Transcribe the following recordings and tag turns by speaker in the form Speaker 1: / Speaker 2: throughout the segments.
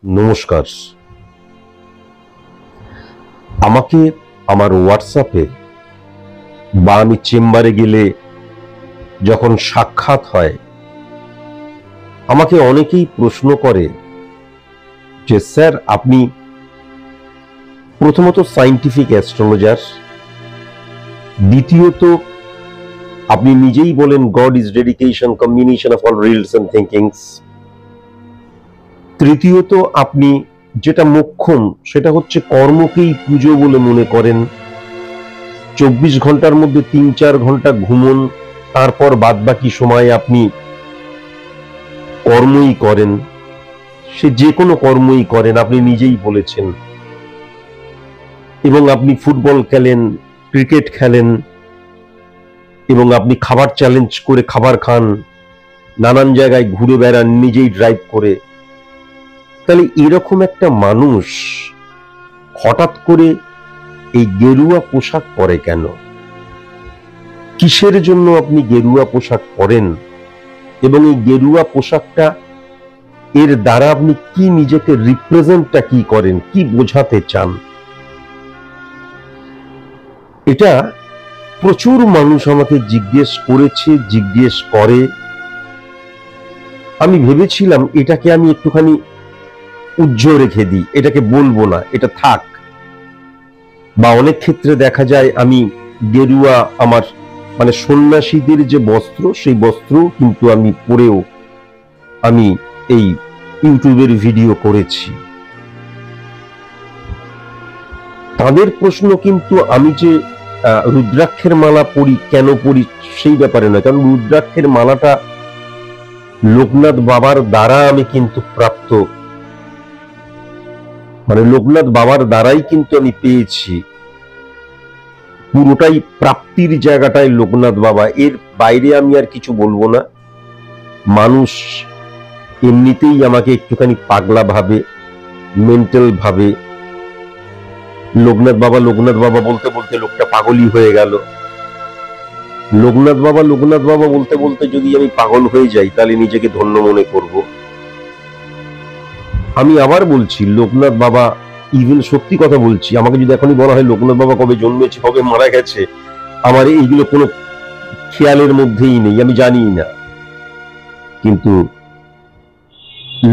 Speaker 1: নমস্কার। আমাকে আমার হোয়াটসঅ্যাপে বা আমি চেম্বারে গেলে যখন সাক্ষাৎ হয়, আমাকে অনেকেই প্রশ্ন করে যে স্যার, আপনি প্রথমত সায়েন্টিফিক অ্যাস্ট্রোলজার, দ্বিতীয়ত আপনি নিজেই বলেন God is dedication, combination of all reels and thinkings, তৃতীয়ত আপনি যেটা মোক্ষম সেটা হচ্ছে কর্মকেই পুজো বলে মনে করেন। 24 ঘন্টার মধ্যে 3-4 ঘন্টা ঘুমন, তারপর বাদবাকি সময় আপনি কর্মই করেন, সে যে কোনো কর্মই করেন, আপনি নিজেই বলেছেন। এবং আপনি ফুটবল খেলেন, ক্রিকেট খেলেন, এবং আপনি খাবার চ্যালেঞ্জ করে খাবার খান, নানান জায়গায় ঘুরে বেড়ান নিজেই ড্রাইভ করে। তাহলে এরকম একটা মানুষ হঠাৎ করে এই গেরুয়া পোশাক পরে কেন? কিসের জন্য আপনি গেরুয়া পোশাক পরেন? এবং এই গেরুয়া পোশাকটা এর দ্বারা আপনি কি নিজেকে রিপ্রেজেন্টটা কি করেন, কি বোঝাতে চান? এটা প্রচুর মানুষ আমাকে জিজ্ঞেস করেছে, জিজ্ঞেস করে। আমি ভেবেছিলাম এটাকে আমি একটুখানি উজ্জ্বল রেখে দিই, এটাকে বলবো না, এটা থাক। বা অনেক ক্ষেত্রে দেখা যায় আমি গেরুয়া আমার মানে সন্ন্যাসীদের যে বস্ত্র, সেই বস্ত্র কিন্তু আমি পরেও আমি এই ইউটিউবের ভিডিও করেছি। তাদের প্রশ্ন কিন্তু আমি যে রুদ্রাক্ষের মালা পরি, কেন পরি সেই ব্যাপারে নয়, কারণ রুদ্রাক্ষের মালাটা লোকনাথ বাবার দ্বারা আমি কিন্তু প্রাপ্ত, মানে লোকনাথ বাবার দ্বারাই কিন্তু আমি পেয়েছি। পুরোটাই প্রাপ্তির জায়গাটায় লোকনাথ বাবা, এর বাইরে আমি আর কিছু বলবো না। মানুষ এমনিতেই আমাকে একটুখানি পাগলা ভাবে, মেন্টাল ভাবে। লোকনাথ বাবা বলতে বলতে লোকটা পাগলই হয়ে গেল। লোকনাথ বাবা বলতে বলতে যদি আমি পাগল হয়ে যাই, তাহলে নিজেকে ধন্য মনে করব। আমি আবার বলছি, লোকনাথ বাবা, ইভেন সত্যি কথা বলছি, আমাকে যদি এখনই বলা হয় লোকনাথ বাবা কবে জন্মেছে, কবে মারা গেছে, আমার এইগুলো কোনো খেয়ালের মধ্যেই নেই, আমি জানি না। কিন্তু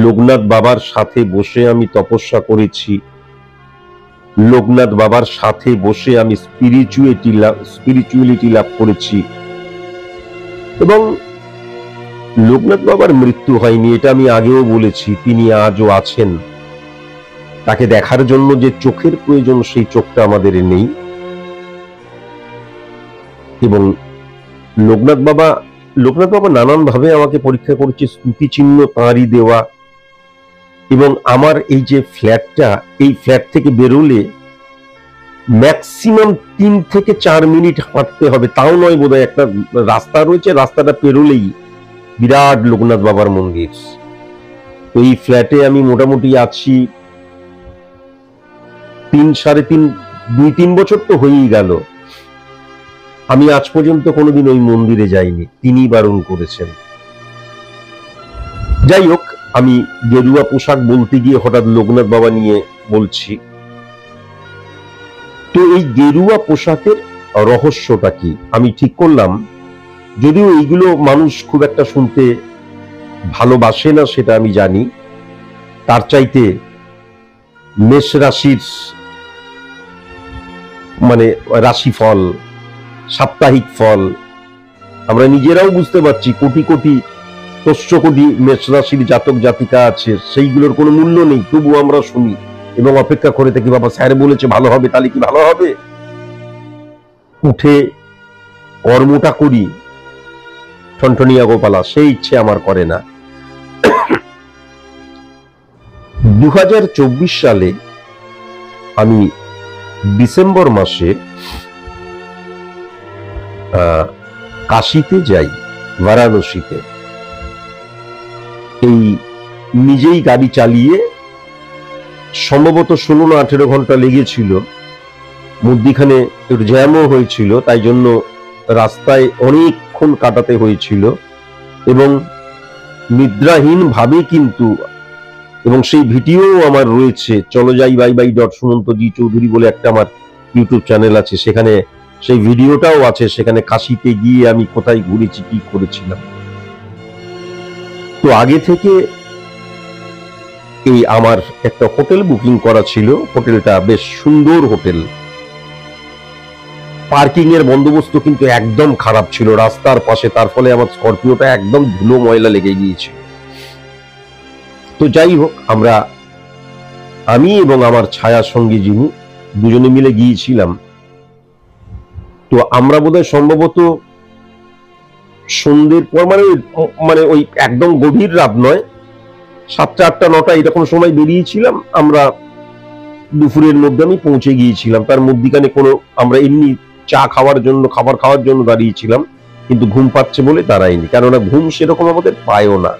Speaker 1: লোকনাথ বাবার সাথে বসে আমি তপস্যা করেছি, লোকনাথ বাবার সাথে বসে আমি স্পিরিচুয়ালিটি লাভ করেছি, এবং লোকনাথ বাবার মৃত্যু হয়নি, এটা আমি আগেও বলেছি। তিনি আজও আছেন। তাকে দেখার জন্য যে চোখের প্রয়োজন, সেই চোখটা আমাদের নেই। এবং লোকনাথ বাবা নানান ভাবে আমাকে পরীক্ষা করেছে, স্তুতি চিহ্ন তাঁরই দেওয়া। এবং আমার এই যে ফ্ল্যাটটা, এই ফ্ল্যাট থেকে বেরোলে ম্যাক্সিমাম 3 থেকে 4 মিনিট হাঁটতে হবে, তাও নয় বোধহয়, একটা রাস্তা রয়েছে, রাস্তাটা পেরোলেই বিরাট লোকনাথ বাবার মন্দির। তো এই ফ্ল্যাটে আমি মোটামুটি আছি 2-3 বছর তো হয়েই গেল। আমি আজ পর্যন্ত কোনোদিন ওই মন্দিরে যাইনি, তিনি বারণ করেছেন। যাই হোক, আমি গেরুয়া পোশাক বলতে গিয়ে হঠাৎ লোকনাথ বাবা নিয়ে বলছি। তো এই গেরুয়া পোশাকের রহস্যটা কি আমি ঠিক করলাম, যদিও এইগুলো মানুষ খুব একটা শুনতে ভালোবাসে না, সেটা আমি জানি। তার চাইতে মেষ রাশির মানে রাশিফল, সাপ্তাহিক ফল, আমরা নিজেরাও বুঝতে পারছি কোটি কোটি তস্য কোটি মেষ রাশির জাতক জাতিকা আছে, সেইগুলোর কোনো মূল্য নেই, তবু আমরা শুনি এবং অপেক্ষা করে থাকি, বাবা স্যার বলেছে ভালো হবে, তাহলে কি ভালো হবে? উঠে কর্মটা করি, ঠনঠনিয়া গোপালা, সেই ইচ্ছে আমার করে না। 2024 সালে আমি ডিসেম্বর মাসে কাশীতে যাই, বারাণসীতে। এই নিজেই গাড়ি চালিয়ে, সম্ভবত 16 না 18 ঘন্টা লেগেছিল, মধ্যিখানে একটু জ্যামও হয়েছিল, তাই জন্য রাস্তায় অনেকক্ষণ কাটাতে হয়েছিল। এবং নিদ্রাহীন ভাবে কিন্তু এবং সেই ভিডিও আমার রয়েছে। চলো যাই বাই বাই সুমন্তজি চৌধুরী বলে একটা আমার ইউটিউব চ্যানেল আছে, সেখানে সেই ভিডিওটাও আছে। সেখানে কাশিতে গিয়ে আমি কোথায় ঘুরেছি, কি করেছিলাম। তো আগে থেকে এই আমার একটা হোটেল বুকিং করা ছিল। হোটেলটা বেশ সুন্দর হোটেল। পার্কিং এর বন্দোবস্ত কিন্তু একদম খারাপ ছিল রাস্তার পাশে, তার ফলে আমার স্করপিওটা একদম ধুলো ময়লা লেগে গিয়েছিল। তো যাই হোক, আমি এবং আমার ছায়া সঙ্গী যিনি, দুজনে মিলে গিয়েছিলাম। তো আমরা বোধহয় সম্ভবত সন্ধ্যের পর, মানে ওই একদম গভীর রাত নয়, 7টা 8টা 9টা এরকম সময় বেরিয়েছিলাম আমরা। দুপুরের মধ্যে আমি পৌঁছে গিয়েছিলাম। তার মধ্যিখানে আমরা এমনি খাবার খাওয়ার জন্য দাঁড়িয়েছিলাম, কিন্তু ঘুম পাচ্ছে বলে দাঁড়াইনি, কেননা ঘুম সেরকম আমাদের পায়ও না,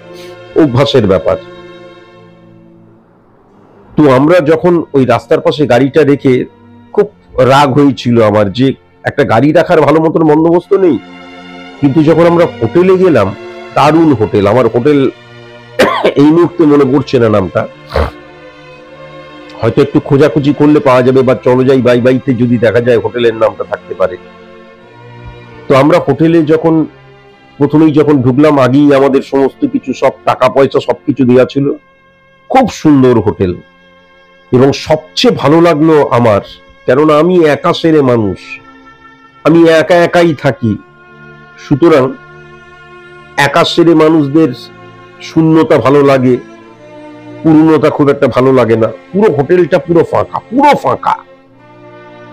Speaker 1: অভ্যাসের ব্যাপার। তো আমরা যখন ওই রাস্তার পাশে গাড়িটা রেখে, খুব রাগ হয়েছিল আমার যে একটা গাড়ি রাখার ভালো মতন বন্দোবস্ত নেই। কিন্তু যখন আমরা হোটেলে গেলাম, দারুণ হোটেল। আমার হোটেল এই মুহূর্তে মনে পড়ছে না নামটা, হয়তো একটু খোঁজাখুঁজি করলে পাওয়া যাবে, বা চলো যাই বাই বাইতে যদি দেখা যায় হোটেলের নামটা থাকতে পারে। তো আমরা হোটেলে প্রথমেই যখন ঢুকলাম, আগেই আমাদের সমস্ত কিছু, সব টাকা পয়সা সবকিছু দেওয়া ছিল। খুব সুন্দর হোটেল। এবং সবচেয়ে ভালো লাগলো আমার, কেননা আমি একা সেরে মানুষ, আমি একাই থাকি। সুতরাং একা সেরে মানুষদের শূন্যতা ভালো লাগে, পূর্ণতা খুব একটা ভালো লাগে না। পুরো হোটেলটা পুরো ফাঁকা।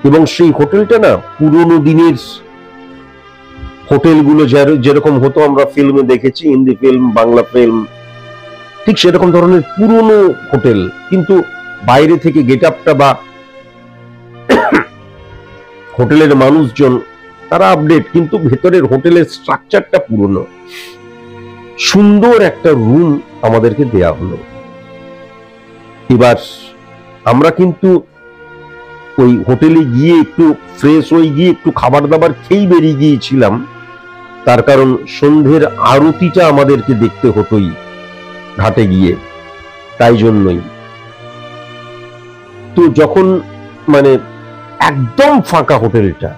Speaker 1: এবং সেই হোটেলটা না, পুরোনো দিনের হোটেলগুলো যেরকম হতো আমরা ফিল্মে দেখেছি, হিন্দি ফিল্ম, বাংলা ফিল্ম, ঠিক সেরকম ধরনের পুরোনো হোটেল। কিন্তু বাইরে থেকে গেট আপটা বা হোটেলের মানুষজন তারা আপডেট, কিন্তু ভেতরের হোটেলের স্ট্রাকচারটা পুরনো। সুন্দর একটা রুম আমাদেরকে দেয়া হলো। এবার আমরা কিন্তু ওই হোটেলে গিয়ে একটু ফ্রেশ হয়ে গিয়ে একটু খাবার দাবার খেয়েই বেরিয়ে গিয়েছিলাম। তার কারণ সন্ধ্যের আরতিটা আমাদেরকে দেখতে হতোই ঘাটে গিয়ে, তাই জন্যই। তো যখন একদম ফাঁকা হোটেলটা,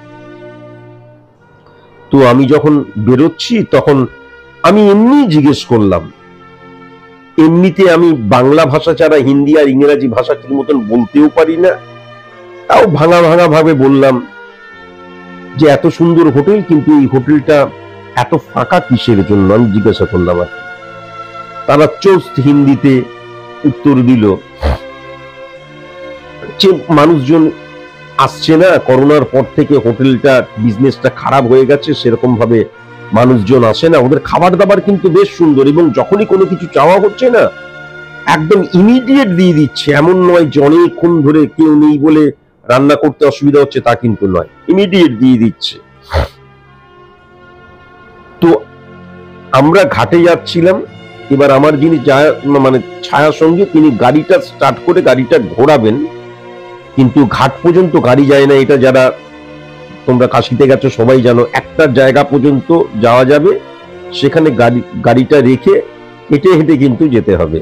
Speaker 1: তো আমি যখন বেরোচ্ছি তখন আমি এমনি জিজ্ঞেস করলাম। এমনিতে আমি বাংলা ভাষা ছাড়া হিন্দি আর ইংরেজি ভাষা ঠিক মতন বলতেও পারি না, তাও ভাঙা ভাবে বললাম যে এত সুন্দর হোটেল, কিন্তু এই হোটেলটা এত ফাঁকা কিসের জন্য, আমি জিজ্ঞাসা করলাম। আর তারা চোস্ত হিন্দিতে উত্তর দিল যে মানুষজন আসছে না, করোনার পর থেকে হোটেলটা বিজনেসটা খারাপ হয়ে গেছে, সেরকম ভাবে মানুষজন আসে না। ওদের খাবার দাবার কিন্তু বেশ সুন্দর, এবং যখনই কোনো কিছু চাওয়া হচ্ছে না, একদম ইমিডিয়েট দিয়ে দিচ্ছে। এমন নয় যে অনেকক্ষণ ধরে কেউ নেই বলে রান্না করতে অসুবিধা হচ্ছে, তা কিন্তু নয়, ইমিডিয়েট দিয়ে দিচ্ছে। তো আমরা ঘাটে যাচ্ছিলাম। এবার আমার যিনি ছায়া সঙ্গে, তিনি গাড়িটা স্টার্ট করে গাড়িটা ঘোরাবেন, কিন্তু ঘাট পর্যন্ত গাড়ি যায় না। এটা যারা তোমরা কাশিতে গেছো সবাই জানো, একটা জায়গা পর্যন্ত যাওয়া যাবে, সেখানে গাড়িটা রেখে হেঁটে হেঁটে কিন্তু যেতে হবে।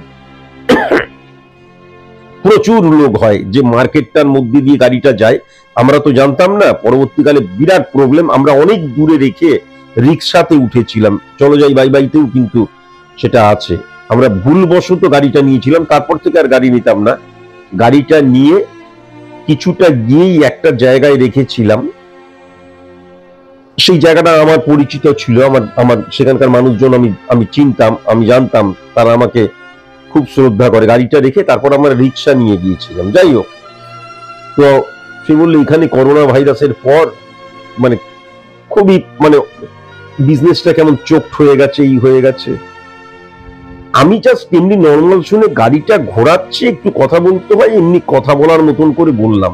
Speaker 1: প্রচুর লোক হয় যে মার্কেটটার মধ্যে দিয়ে গাড়িটা যায়, আমরা তো জানতাম না। পরবর্তীকালে বিরাট প্রবলেম, আমরা অনেক দূরে রেখে রিক্সাতে উঠেছিলাম। চলো যাই বাই বাইতেও কিন্তু সেটা আছে। আমরা ভুলবশত গাড়িটা নিয়েছিলাম, তারপর থেকে আর গাড়ি নিতাম না। গাড়িটা নিয়ে কিছুটা গিয়েই একটা জায়গায় রেখেছিলাম। সেই জায়গাটা আমার পরিচিত ছিল, আমার সেখানকার মানুষজন আমি চিনতাম, আমি জানতাম, তারা আমাকে খুব শ্রদ্ধা করে। গাড়িটা রেখে তারপর আমরা রিক্সা নিয়ে গিয়েছিলাম। যাই হোক, তো সে বললো এখানে করোনা ভাইরাসের পর খুবই বিজনেসটা কেমন চোখড হয়ে গেছে, এই হয়ে গেছে। আমি জাস্ট এমনি নর্মাল শুনে গাড়িটা ঘোরাচ্ছে, একটু কথা বলতে হয়, এমনি কথা বলার মতন করে বললাম।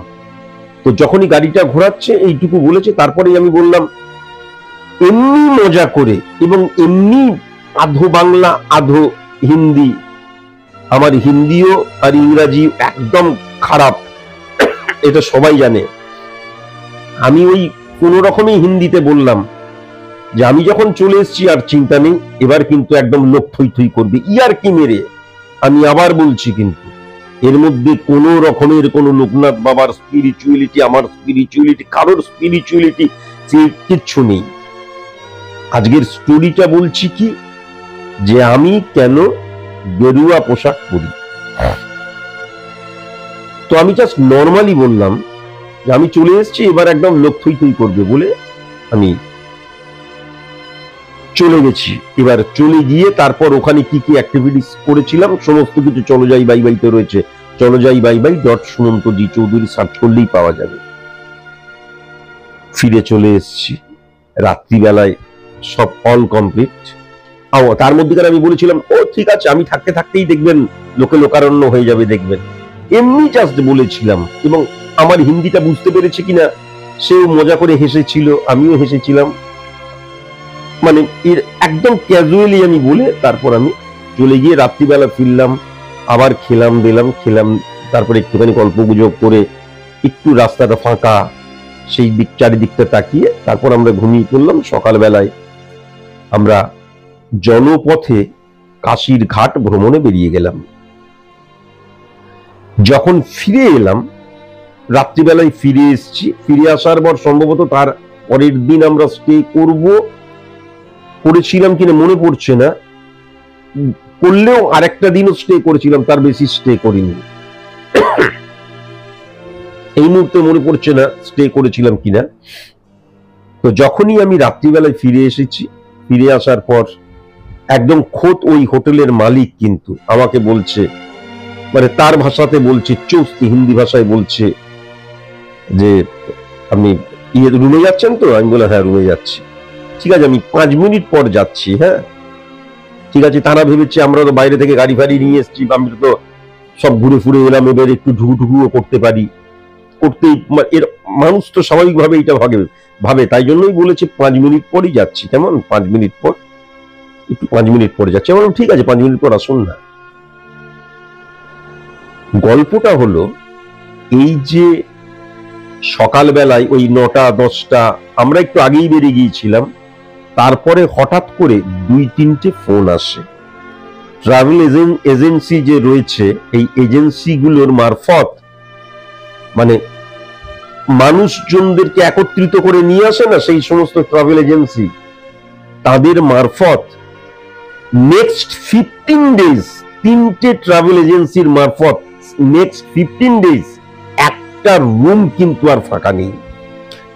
Speaker 1: তো যখনই গাড়িটা ঘোরাচ্ছে এইটুকু বলেছে, তারপরেই আমি বললাম এমনি মজা করে, এবং এমনি আধো বাংলা আধো হিন্দি। আমার হিন্দিও আর ইংরাজি একদম খারাপ, এটা সবাই জানে। আমি ওই কোন রকমই হিন্দিতে বললাম যে আমি যখন চলে এসেছি আর চিন্তা নেই, এবার কিন্তু একদম লোক থই থই করবে, ইয়ার কি মেরে। আমি আবার বলছি, কিন্তু এর মধ্যে কোনো রকমের কোনো লোকনাথ বাবার স্পিরিচুয়ালিটি, আমার স্পিরিচুয়ালিটি, কারোর স্পিরিচুয়ালিটি কিচ্ছু নেই। আজকের স্টোরিটা বলছি কি, যে আমি কেন গেরুয়া পোশাক পরি। তো আমি জাস্ট নর্মালি বললাম যে আমি চলে এসেছি, এবার একদম লোক থই থই করবে বলে আমি চলে গেছি। এবার চলে গিয়ে তারপর ওখানে কি কি অ্যাক্টিভিটিস করেছিলাম সমস্ত কিছু চলো যাই বাই বাইতে রয়েছে। চলো যাই বাই বাই .সুমন্তজি চৌধুরী সার্চ করলেই পাওয়া যাবে। ফিরে চলে এসেছি রাত্রিবেলায়, সব অল কমপ্লিট। তার মধ্যে আমি বলেছিলাম, ও ঠিক আছে, আমি থাকতে থাকতেই দেখবেন লোকে লোকারণ্য হয়ে যাবে, দেখবেন। এমনি জাস্ট বলেছিলাম, এবং আমার হিন্দিটা বুঝতে পেরেছে কিনা সেও মজা করে হেসেছিল, আমিও হেসেছিলাম। মানে এর একদম ক্যাজুয়ালি আমি বলে তারপর আমি চলে গিয়ে রাত্রিবেলা ফিরলাম, আবার খেলাম খেলাম, তারপর একটুখানি গল্প গুজব করে একটু রাস্তাটা ফাঁকা, সেই দিক চারিদিকটা তাকিয়ে তারপর আমরা ঘুমিয়ে পড়লাম। সকালবেলায় আমরা জনপথে কাশীর ঘাট ভ্রমণে বেরিয়ে গেলাম। যখন ফিরে এলাম, রাত্রিবেলায় ফিরে এসেছি। ফিরে আসার পর সম্ভবত তার পরের দিন আমরা স্টে করেছিলাম কিনা মনে পড়ছে না, করলেও আরেকটা দিনও স্টে করেছিলাম, তার বেশি স্টে করিনি। এই মুহূর্তে মনে পড়ছে না স্টে করেছিলাম কিনা। তো যখনই আমি রাত্রিবেলায় ফিরে এসেছি, ফিরে আসার পর একদম খোদ ওই হোটেলের মালিক কিন্তু আমাকে বলছে, মানে তার ভাষাতে বলছে, চৌস্তি হিন্দি ভাষায় বলছে যে আপনি রুমে যাচ্ছেন তো? আমি বললাম হ্যাঁ রুমে যাচ্ছি। ঠিক আছে, আমি 5 মিনিট পর যাচ্ছি। হ্যাঁ ঠিক আছে। তারা ভেবেছে আমরা তো বাইরে থেকে গাড়ি ফাড়ি নিয়ে এসেছি, আমি তো সব ঘুরে ফুরে এলাম, এবার একটু ঢুকুও করতে পারি, করতেই এর মানুষ তো স্বাভাবিকভাবে এটা ভাবে, তাই জন্যই বলেছে 5 মিনিট পরই যাচ্ছি। কেমন 5 মিনিট পর? একটু 5 মিনিট পরে যাচ্ছি। আমি বললাম ঠিক আছে 5 মিনিট পর আসুন না। গল্পটা হলো এই যে সকালবেলায় ওই 9টা 10টা আমরা একটু আগেই বেরিয়ে গিয়েছিলাম, তারপরে হঠাৎ করে 2-3টে ফোন আসে। ট্রাভেল এজেন্সি যে রয়েছে, এই এজেন্সিগুলোর মারফত মানে মানুষজনদেরকে একত্রিত করে নিয়ে আসে না সেই সমস্ত ট্রাভেল এজেন্সি, তাদের মারফত নেক্সট 15 ডেজ 3টে ট্রাভেল এজেন্সির মারফত নেক্সট 15 ডেজ একটা রুম কিন্তু আর ফাঁকা নেই।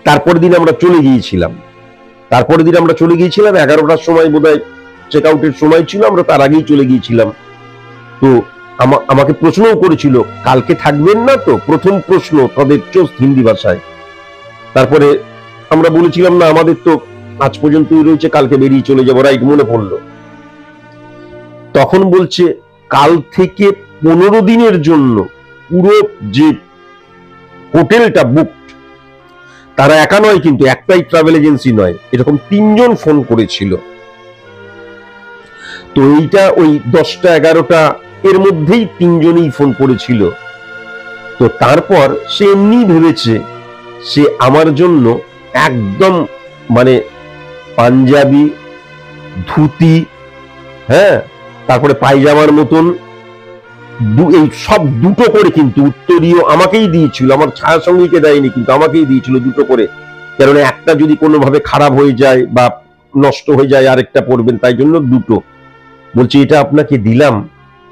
Speaker 1: তারপরের দিন আমরা চলে গিয়েছিলাম 11টার সময় বোধহয় চেক আউটের সময় ছিল, আমরা তার আগেই চলে গিয়েছিলাম। তো আমাকে প্রশ্নও করেছিল কালকে থাকবেন না তো, প্রথম প্রশ্ন তাদের চোস্ত হিন্দি ভাষায়। তারপরে আমরা বলেছিলাম না আমাদের তো আজ পর্যন্তই রয়েছে, কালকে বেরিয়ে চলে যাবো। রাইট, মনে পড়লো। তখন বলছে কাল থেকে 15 দিনের জন্য পুরো যে হোটেলটা বুক। তারা একা নয় কিন্তু, একটাই ট্রাভেল এজেন্সি নয়, এরকম 3জন ফোন করেছিল। তো এইটা ওই 10টা 11টা এর মধ্যেই 3জনই ফোন করেছিল। তো তারপর সে এমনি ভেবেছে সে আমার জন্য একদম মানে পাঞ্জাবি ধুতি, হ্যাঁ, তারপরে পায়জামার মতন এই সব 2টো করে কিন্তু উত্তরীয় আমাকেই দিয়েছিল, আমার ছায়া সঙ্গীকে দেয়নি, কিন্তু আমাকেই দিয়েছিল 2টো করে। কারণ একটা যদি কোনোভাবে খারাপ হয়ে যায় বা নষ্ট হয়ে যায় আরেকটা পরবেন, তাই জন্য 2টো। বলছি এটা আপনাকে দিলাম,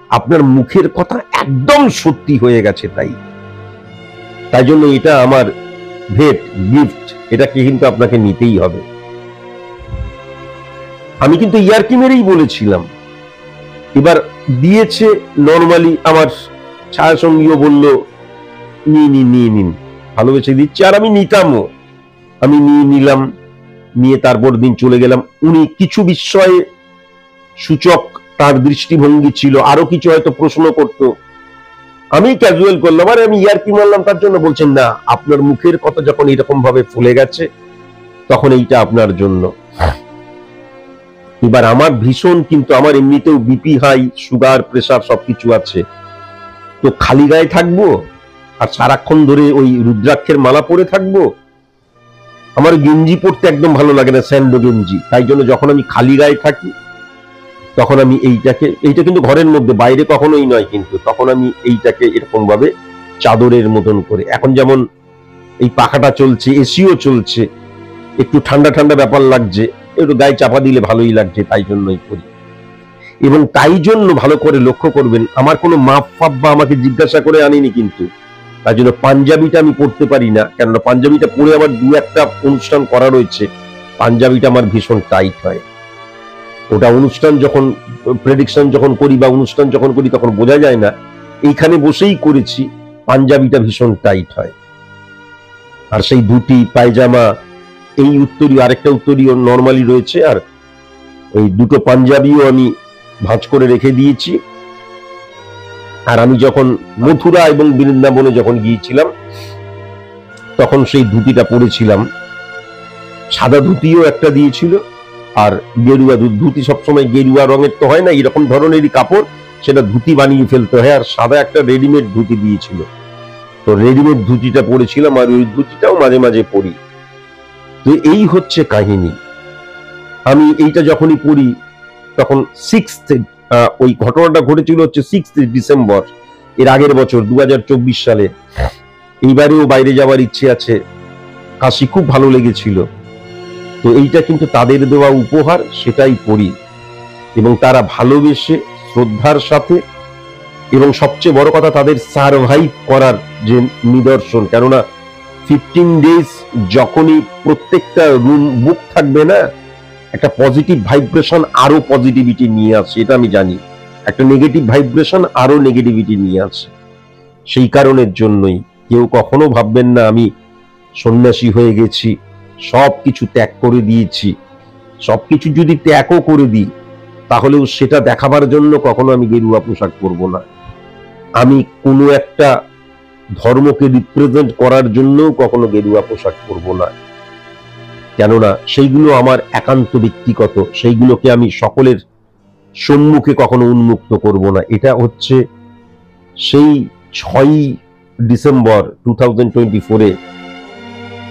Speaker 1: আপনার মুখের কথা একদম সত্যি হয়ে গেছে, তাই জন্য এটা আমার ভেট গিফট, এটাকে কিন্তু আপনাকে নিতেই হবে। আমি কিন্তু ইয়ার্কি মেরেই বলেছিলাম। এবার দিয়েছে নর্মালি, আমার ছায়া সঙ্গীও বলল নিয়ে নিন, ভালোবেসে দিচ্ছে, আর আমি নিতামও। আমি নিলাম, নিয়ে তারপর দিন চলে গেলাম। উনি কিছু বিষয়ে সূচক তার দৃষ্টিভঙ্গি ছিল, আরো কিছু হয়তো প্রশ্ন করত, আমি ক্যাজুয়াল করলাম, আর আমি ইয়ার্কি মারলাম। তার জন্য বলছেন না আপনার মুখের কথা যখন এরকম ভাবে ফুলে গেছে তখন এইটা আপনার জন্য। এবার আমার ভীষণ, কিন্তু আমার এমনিতেও বিপি হাই, সুগার প্রেসার সবকিছু আছে, তো খালি গায়ে থাকবো আর সারাক্ষণ ধরে ওই রুদ্রাক্ষের মালা পরে থাকবো? আমার গেঞ্জি পরতে একদম ভালো লাগে না, স্যান্ডো গেঞ্জি। তাই জন্য যখন আমি খালি গায়ে থাকি তখন আমি এইটা কিন্তু ঘরের মধ্যে, বাইরে কখনোই নয়, কিন্তু তখন আমি এইটাকে এরকম ভাবে চাদরের মতন করে, এখন যেমন এই পাখাটা চলছে, এসিও চলছে, একটু ঠান্ডা ঠান্ডা ব্যাপার লাগছে, একটু গায়ে চাপা দিলে ভালোই লাগছে, তাই জন্যই করি। এবং তাই জন্য ভালো করে লক্ষ্য করবেন, আমার কোনো মাপ ফাপ বা আমাকে জিজ্ঞাসা করে আনিনি, কিন্তু তার জন্য পাঞ্জাবিটা আমি পড়তে পারি না, কেননা পাঞ্জাবিটা পরে আমার দু একটা অনুষ্ঠান করা রয়েছে, পাঞ্জাবিটা আমার ভীষণ টাইট হয়। ওটা অনুষ্ঠান যখন প্রেডিকশন যখন করি বা অনুষ্ঠান যখন করি তখন বোঝা যায় না, এইখানে বসেই করেছি, পাঞ্জাবিটা ভীষণ টাইট হয়। আর সেই ধুতি পায়জামা, এই উত্তরীয়, আরেকটা উত্তরীয় নর্মালি রয়েছে, আর ওই দুটো পাঞ্জাবিও আমি ভাঁজ করে রেখে দিয়েছি। আর আমি যখন মথুরা এবং বৃন্দাবনে যখন গিয়েছিলাম তখন সেই ধুতিটা পরেছিলাম, সাদা ধুতিও একটা দিয়েছিল, আর গেরুয়া ধুতি সবসময় গেরুয়া রঙের তো হয় না, এরকম ধরনেরই কাপড়, সেটা ধুতি বানিয়ে ফেলতে হয়, আর সাদা একটা রেডিমেড ধুতি দিয়েছিল, তো রেডিমেড ধুতিটা পরেছিলাম, আর ওই ধুতিটাও মাঝে মাঝে পরি। তো এই হচ্ছে কাহিনী। আমি এইটা যখনই পড়ি তখন ওই ঘটনাটা ঘটেছিল হচ্ছে 6 ডিসেম্বর, এর আগের বছর 2024 সালে। এইবারেও বাইরে যাওয়ার ইচ্ছে আছে, কাশি খুব ভালো লেগেছিল। তো এইটা কিন্তু তাদের দেওয়া উপহার, সেটাই পড়ি, এবং তারা ভালোবেসে শ্রদ্ধার সাথে, এবং সবচেয়ে বড় কথা তাদের সারভাইভ করার যে নিদর্শন, কেননা 15 ডেজ যখনই প্রত্যেকটা রুম বুক থাকবে না, একটা পজিটিভ ভাইব্রেশন আরো পজিটিভিটি নিয়ে আসে, এটা আমি জানি, একটা নেগেটিভ ভাইব্রেশন আরো নেগেটিভিটি নিয়ে আসে। সেই কারণের জন্যই কেউ কখনো ভাববেন না আমি সন্ন্যাসী হয়ে গেছি, সবকিছু ত্যাগ করে দিয়েছি। সবকিছু যদি ত্যাগও করে দিই, তাহলেও সেটা দেখাবার জন্য কখনো আমি গেরুয়া পোশাক পরব না। আমি কোনো একটা ধর্মকে রিপ্রেজেন্ট করার জন্য কখনো গেরুয়া পোশাক পরব না, কেননা সেইগুলো আমার একান্ত ব্যক্তিগত, সেইগুলোকে আমি সকলের সম্মুখে কখনো উন্মুক্ত করব না। এটা হচ্ছে সেই 6 ডিসেম্বর 2024-এ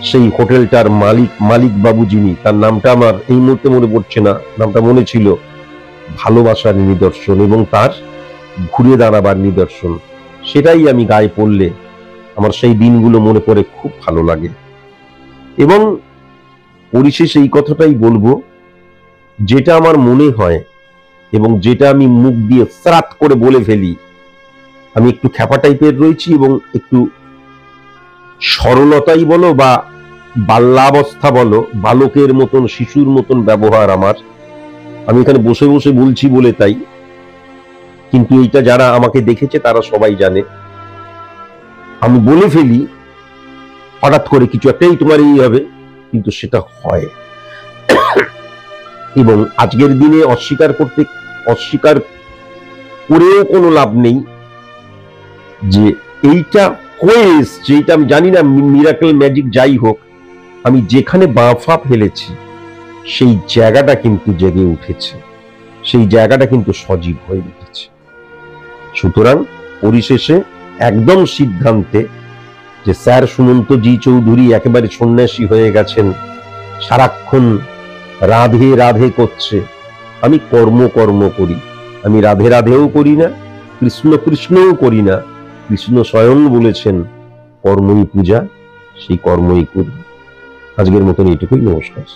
Speaker 1: সেই হোটেলটার মালিক বাবু, যিনি, তার নামটা আমার এই মুহূর্তে মনে পড়ছে না, নামটা মনে ছিল, ভালোবাসার নিদর্শন এবং তার ঘুরে দাঁড়াবার নিদর্শন, সেটাই আমি গায়ে পড়লে আমার সেই দিনগুলো মনে পড়ে, খুব ভালো লাগে। এবং পরিশেষে এই কথাটাই বলবো, যেটা আমার মনে হয় এবং যেটা আমি মুখ দিয়ে স্রাত করে বলে ফেলি, আমি একটু খ্যাপা টাইপের রয়েছি, এবং একটু সরলতাই বলো বা বাল্যাবস্থা বলো, বালকের মতন, শিশুর মতন ব্যবহার আমার। আমি এখানে বসে বসে বলছি বলে তাই, কিন্তু এইটা যারা আমাকে দেখেছে তারা সবাই জানে, আমি বলে ফেলি হঠাৎ করে কিছু একটাই তোমার এই হবে, কিন্তু সেটা হয়। এবং আজকের দিনে অস্বীকার করেও কোনো লাভ নেই, যে এইটা হয়ে এসছে, এইটা আমি জানি না মিরাকেল ম্যাজিক যাই হোক, আমি যেখানে বাঁফা ফেলেছি সেই জায়গাটা কিন্তু জেগে উঠেছে, সেই জায়গাটা কিন্তু সজীব হয়ে উঠেছে। সুতরাং পরিশেষে একদম সিদ্ধান্তে যে স্যার সুমন্ত জি চৌধুরী একেবারে সন্ন্যাসী হয়ে গেছেন, সারাক্ষণ রাধে রাধে করছে, আমি কর্ম করি, আমি রাধে রাধেও করি না, কৃষ্ণ কৃষ্ণও করি না। কৃষ্ণ স্বয়ং বলেছেন কর্মই পূজা, সেই কর্মই করি। আজকের মতন এইটুকুই, নমস্কার।